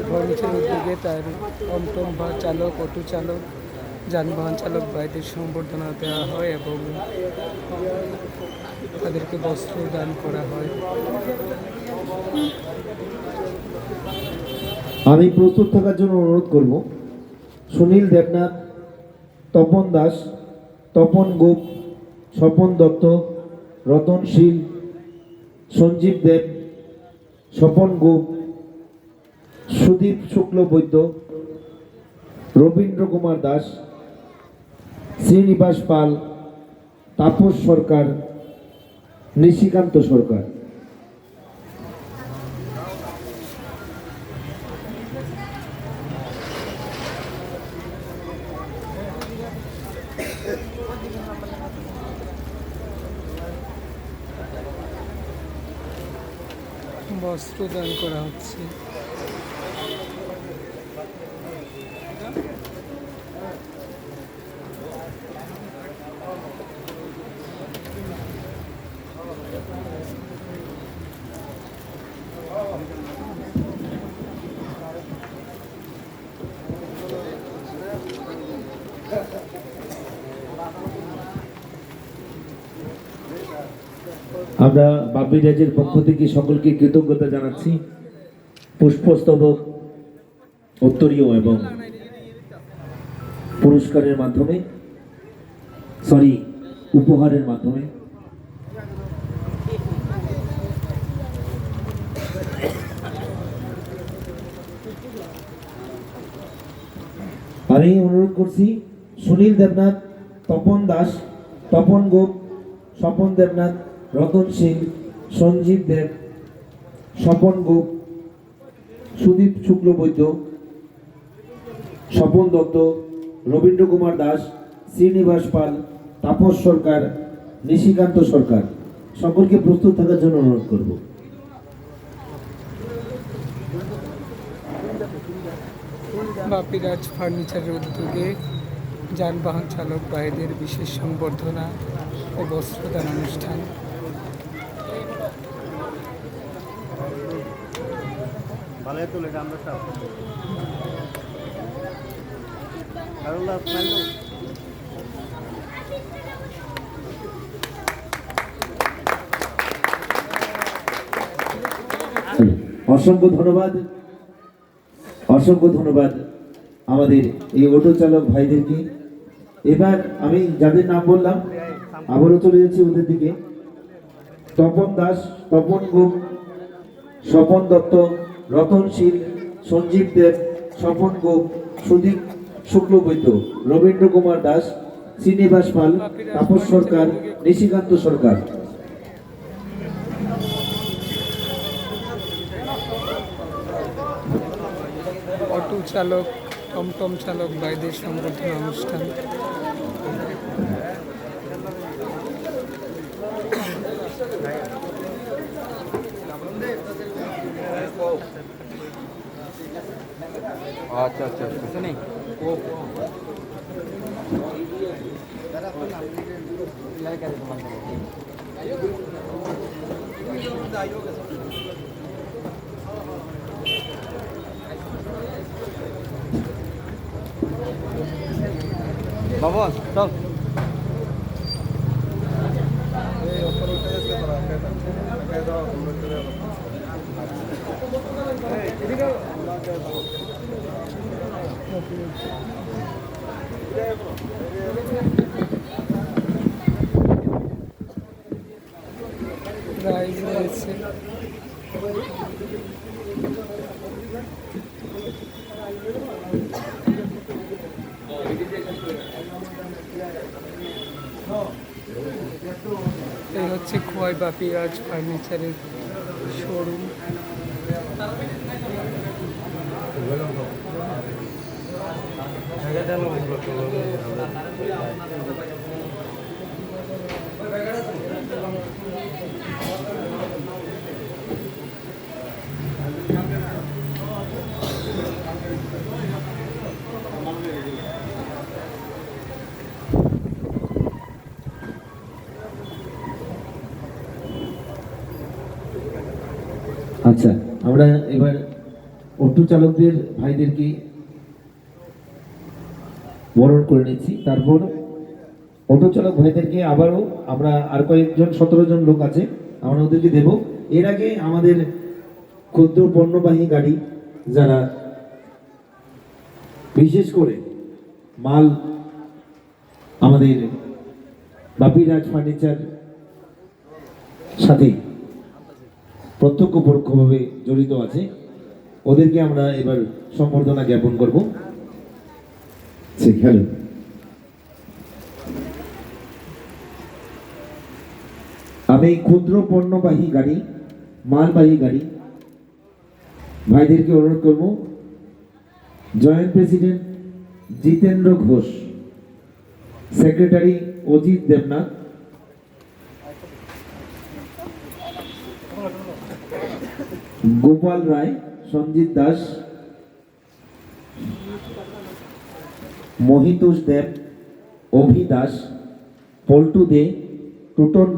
Furniture উদ্যোগে তার টমটম বা চালক, অটো চালক, যানবাহন চালক ভাইদের সংবর্ধনা দেওয়া হয় এবং তাদেরকে বস্ত্র দান করা হয়। আমি প্রস্তুত থাকার জন্য অনুরোধ করব সুনীল দেবনাথ, তপন দাস, তপন গোপ, স্বপন দত্ত, রতন শীল, সঞ্জীব দেব, স্বপন গোপ, সুদীপ শুক্লবৈদ্য, রবীন্দ্র কুমার দাস, শ্রীনিবাস পাল, তাপস সরকার, নিশিকান্ত সরকার। বস্ত্র দান করা হচ্ছে। আমরা বাপি রাজের পক্ষ থেকে সকলকে কৃতজ্ঞতা জানাচ্ছি পুষ্পস্তবক, উত্তরীয় এবং পুরস্কারের মাধ্যমে, উপহারের মাধ্যমে। আমি অনুরোধ করছি সুনীল দেবনাথ, তপন দাস, তপন গোপ, স্বপন দেবনাথ, রতন সিং, সঞ্জীব দেব, স্বপন গোপ, সুদীপ শুক্লবৈদ্য, স্বপন দত্ত, রবীন্দ্র কুমার দাস, শ্রীনিবাস পাল, তাপস সরকার, নিশিকান্ত সরকার সকলকে প্রস্তুত থাকার জন্য অনুরোধ করব। বাপিরাজ ফার্নিচারের উদ্যোগে যানবাহন চালক ভাইদের বিশেষ সংবর্ধনা ও বস্ত্রদান অনুষ্ঠান। অসংখ্য ধন্যবাদ, অসংখ্য ধন্যবাদ আমাদের এই অটো চালক ভাইদেরকে। এবার আমি যাদের নাম বললাম আবারও চলে যাচ্ছি ওদের দিকে। তপন দাস, তপন গোপ, স্বপন দত্ত, রতন শীল, সঞ্জীব দেব, স্বপন গোপ, সুদীপ শুক্লবৈদ্য, রবীন্দ্র কুমার দাস, শ্রীনিবাস পাল, তাপস সরকার, নিশিকান্ত সরকার। অটো চালক, টমটম চালক ভাইদের সংবর্ধনা অনুষ্ঠান। अच्छा अच्छा कुछ नहीं बाबा चल প্রাইজ রয়েছে। এই হচ্ছে খোয়াই বাপিরাজ ফার্নিচারের শোরুম। আচ্ছা, আমরা এবার অটো চালকদের ভাইদেরকে বরণ করে নিচ্ছি। তারপর অটো চালক ভাইদেরকে আবারও আমরা আর কয়েকজন 17 জন লোক আছে, আমরা ওদেরকে দেব। এর আগে আমাদের ক্ষুদ্র পণ্যবাহী গাড়ি যারা বিশেষ করে মাল আমাদের বাপিরাজ ফার্নিচার সাথে প্রত্যক্ষ পরোক্ষভাবে জড়িত আছে, ওদেরকে আমরা এবার সম্বর্ধনা জ্ঞাপন করব। হ্যালো, আমি ক্ষুদ্র পণ্যবাহী গাড়ি, মালবাহী গাড়ি ভাইদেরকে অনুরোধ করব, joint president Jitendra Ghosh, secretary Ajit Debnath, Gopal Roy, Sanjit Das, Mohitosh Deb, Abhi Das, Paltu De, two-tone